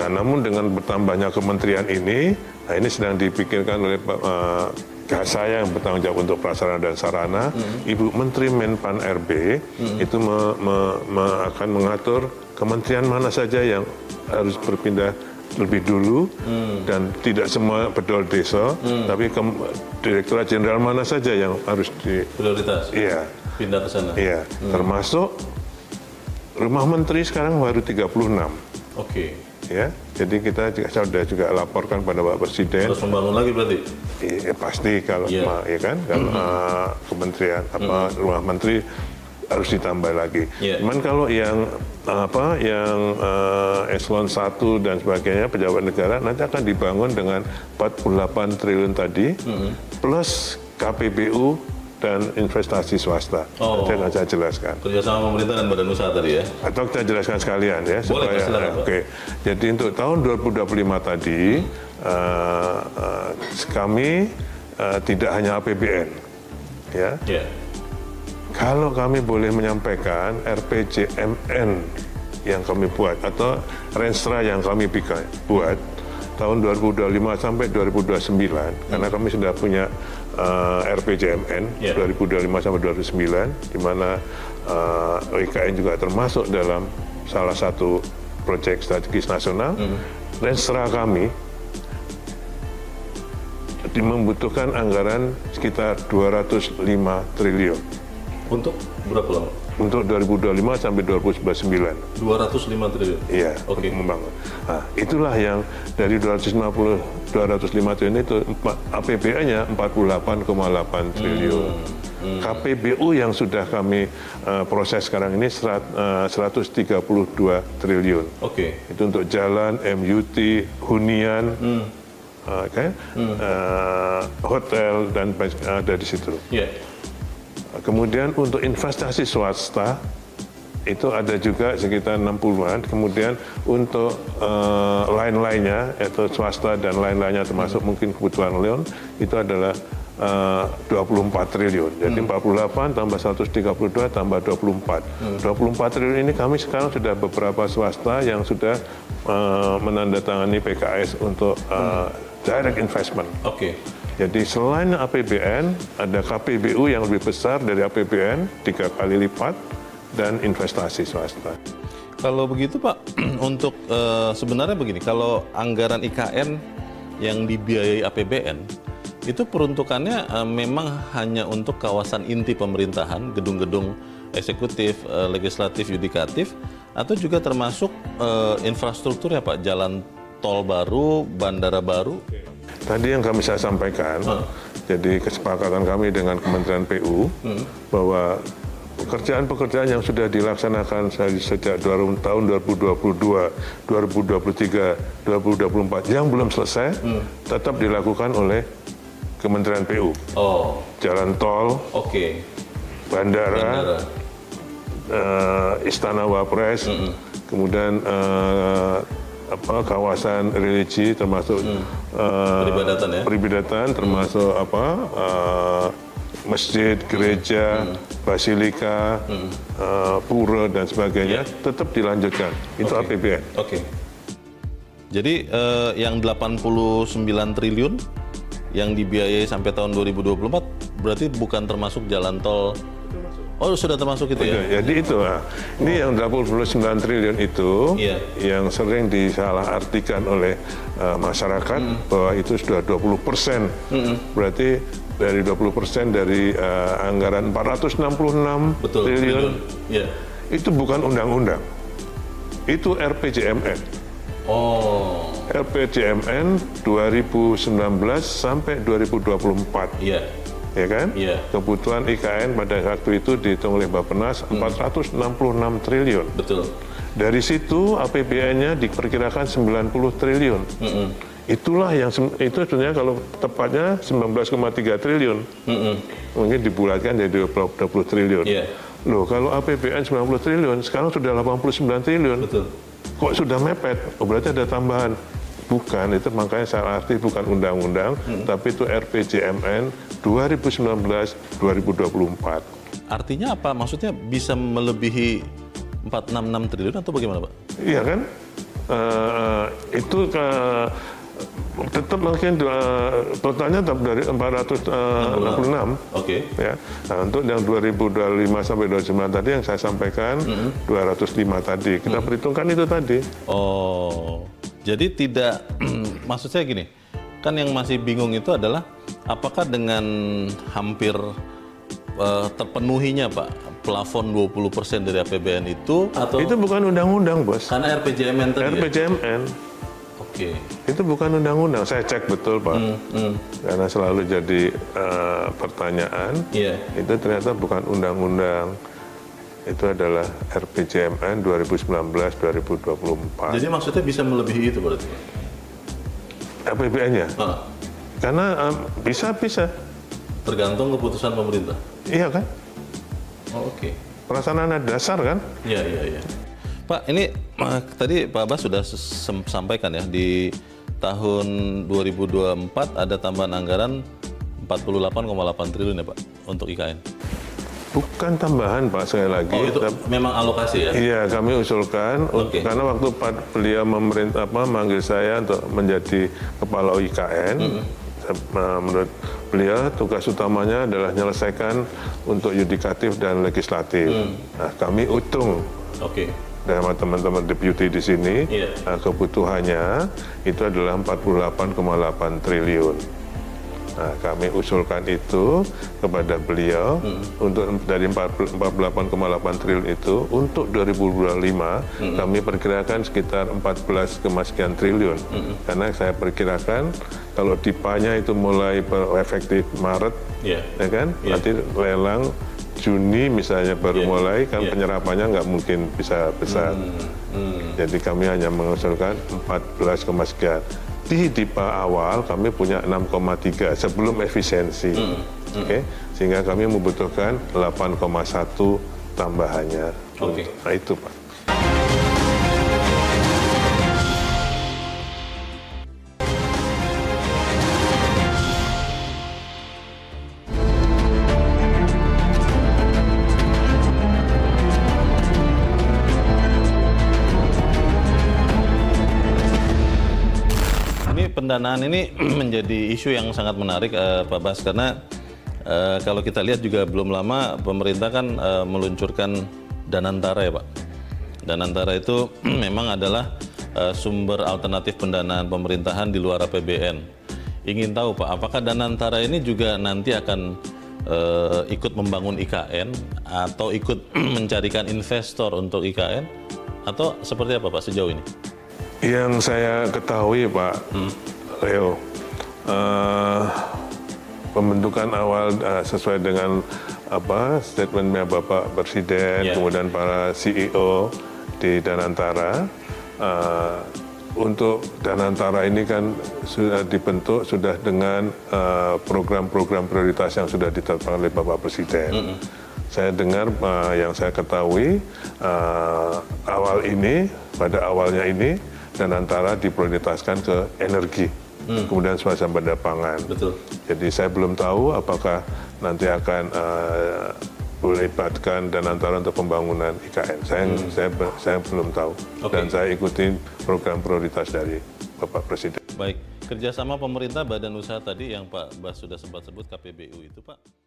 Namun dengan bertambahnya kementerian ini, nah ini sedang dipikirkan oleh saya yang bertanggung jawab untuk prasarana dan sarana, Ibu Menteri Menpan RB itu akan mengatur kementerian mana saja yang harus berpindah lebih dulu dan tidak semua bedol desa, tapi Direktorat Jenderal mana saja yang harus prioritas. Iya. Pindah ke sana. Iya, termasuk rumah menteri sekarang baru 36. Oke. Ya, jadi kita juga laporkan pada Pak Presiden. Terus membangun lagi berarti? Iya, pasti kalau ya kan, kalau kementerian rumah menteri harus ditambah lagi. Cuman kalau yang eselon 1 dan sebagainya pejabat negara nanti akan dibangun dengan 48 triliun tadi plus KPBU dan investasi swasta. Nanti akan saya jelaskan. Kerjasama pemerintah dan badan usaha tadi ya? Atau kita jelaskan sekalian ya. Boleh, supaya, oke. Jadi untuk tahun 2025 tadi kami tidak hanya APBN, ya. Kalau kami boleh menyampaikan RPJMN yang kami buat atau Renstra yang kami buat tahun 2025 sampai 2029 karena kami sudah punya RPJMN 2025 sampai 2029 di mana IKN juga termasuk dalam salah satu proyek strategis nasional. Renstra kami membutuhkan anggaran sekitar 205 triliun. Untuk berapa lama? Untuk 2025 sampai 2029. 205 triliun? Iya, untuk membangun. Nah, itulah yang dari 205 triliun itu APBN-nya 48,8 triliun. KPBU yang sudah kami proses sekarang ini 132 triliun. Itu untuk jalan, MUT, hunian, hotel, dan ada di situ. Kemudian untuk investasi swasta itu ada juga sekitar 60-an. Kemudian untuk lain-lainnya, yaitu swasta dan lain-lainnya termasuk mungkin kebutuhan loan itu adalah 24 triliun. Jadi 48 tambah 132 tambah 24. 24 triliun ini kami sekarang sudah beberapa swasta yang sudah menandatangani PKS untuk direct investment. Jadi selain APBN, ada KPBU yang lebih besar dari APBN, 3 kali lipat, dan investasi swasta. Kalau begitu Pak, untuk sebenarnya begini, kalau anggaran IKN yang dibiayai APBN, itu peruntukannya memang hanya untuk kawasan inti pemerintahan, gedung-gedung eksekutif, legislatif, yudikatif, atau juga termasuk infrastruktur ya Pak, jalan tol baru, bandara baru? Tadi yang saya sampaikan, jadi kesepakatan kami dengan Kementerian PU bahwa pekerjaan-pekerjaan yang sudah dilaksanakan sejak tahun 2022, 2023, 2024 yang belum selesai tetap dilakukan oleh Kementerian PU. Jalan tol, bandara, Istana Wapres, kemudian kawasan religi termasuk peribadatan termasuk masjid, gereja, basilika, pura dan sebagainya tetap dilanjutkan. Itu APBN. Jadi yang 89 triliun yang dibiayai sampai tahun 2024 berarti bukan termasuk jalan tol. Sudah termasuk itu ya? Jadi itu, ini yang 89 triliun itu yang sering disalahartikan oleh masyarakat bahwa itu sudah 20%. Berarti dari 20% dari anggaran 466 triliun, itu bukan undang-undang, itu RPJMN. RPJMN 2019 sampai 2024. Ya kan? Kebutuhan IKN pada waktu itu dihitung oleh Bappenas 466 triliun. Dari situ APBN-nya diperkirakan 90 triliun. Itulah yang itu sebenarnya kalau tepatnya 19,3 triliun. Mungkin dibulatkan jadi 20 triliun. Loh, kalau APBN 90 triliun, sekarang sudah 89 triliun. Kok sudah mepet? Berarti ada tambahan. Bukan, itu makanya saya arti bukan undang-undang, tapi itu RPJMN 2019-2024. Artinya apa? Maksudnya bisa melebihi 466 triliun atau bagaimana Pak? Iya kan? itu tetap mungkin totalnya tetap dari 466. Oke. Ya. Nah, untuk yang 2025 sampai 2029 tadi yang saya sampaikan 205 tadi. Kita perhitungkan itu tadi. Oh. Jadi tidak maksud saya gini. Kan yang masih bingung itu adalah apakah dengan hampir terpenuhinya Pak plafon 20% dari APBN itu atau itu bukan undang-undang, Bos. Karena RPJMN tadi. RPJMN. Oke. Itu bukan undang-undang. Saya cek betul, Pak. Karena selalu jadi pertanyaan. Iya. Itu ternyata bukan undang-undang. Itu adalah RPJMN 2019-2024. Jadi maksudnya bisa melebihi itu berarti? APBN-nya? Karena bisa. Tergantung keputusan pemerintah? Iya kan? Oh, oke. Pelaksanaan dasar kan? Iya. Pak, ini tadi Pak Bas sudah sampaikan ya, di tahun 2024 ada tambahan anggaran 48,8 triliun ya Pak untuk IKN? Bukan tambahan Pak, sekali lagi. Oh, itu memang alokasi ya? Iya, kami usulkan, karena waktu beliau manggil saya untuk menjadi kepala IKN, menurut beliau tugas utamanya adalah menyelesaikan untuk yudikatif dan legislatif. Nah, kami hitung sama teman-teman deputi di sini, kebutuhannya itu adalah 48,8 triliun. Nah, kami usulkan itu kepada beliau untuk dari 48,8 triliun itu untuk 2025 kami perkirakan sekitar 14, sekian triliun. Karena saya perkirakan kalau DIPA-nya itu mulai efektif Maret, ya kan? Nanti lelang Juni misalnya baru mulai, kan penyerapannya nggak mungkin bisa besar. Jadi kami hanya mengusulkan 14, sekian. Di DIPA awal kami punya 6,3 sebelum efisiensi, sehingga kami membutuhkan 8,1 tambahannya. Nah itu Pak. Pendanaan ini menjadi isu yang sangat menarik Pak Bas, karena kalau kita lihat juga belum lama pemerintah kan meluncurkan Danantara ya Pak. Danantara itu memang adalah sumber alternatif pendanaan pemerintahan di luar APBN. Ingin tahu Pak, apakah Danantara ini juga nanti akan ikut membangun IKN atau ikut mencarikan investor untuk IKN, atau seperti apa Pak sejauh ini? Yang saya ketahui Pak Leo, pembentukan awal sesuai dengan statementnya Bapak Presiden, kemudian para CEO di Danantara, untuk Danantara ini kan sudah dibentuk sudah dengan program-program prioritas yang sudah ditetapkan oleh Bapak Presiden. Saya dengar yang saya ketahui pada awalnya ini Danantara diprioritaskan ke energi, kemudian swasembada pangan. Betul. Jadi saya belum tahu apakah nanti akan melibatkan Danantara untuk pembangunan IKN. Saya belum tahu. Dan saya ikuti program prioritas dari Bapak Presiden. Baik, kerjasama pemerintah badan usaha tadi yang Pak Bas sudah sempat sebut KPBU itu Pak.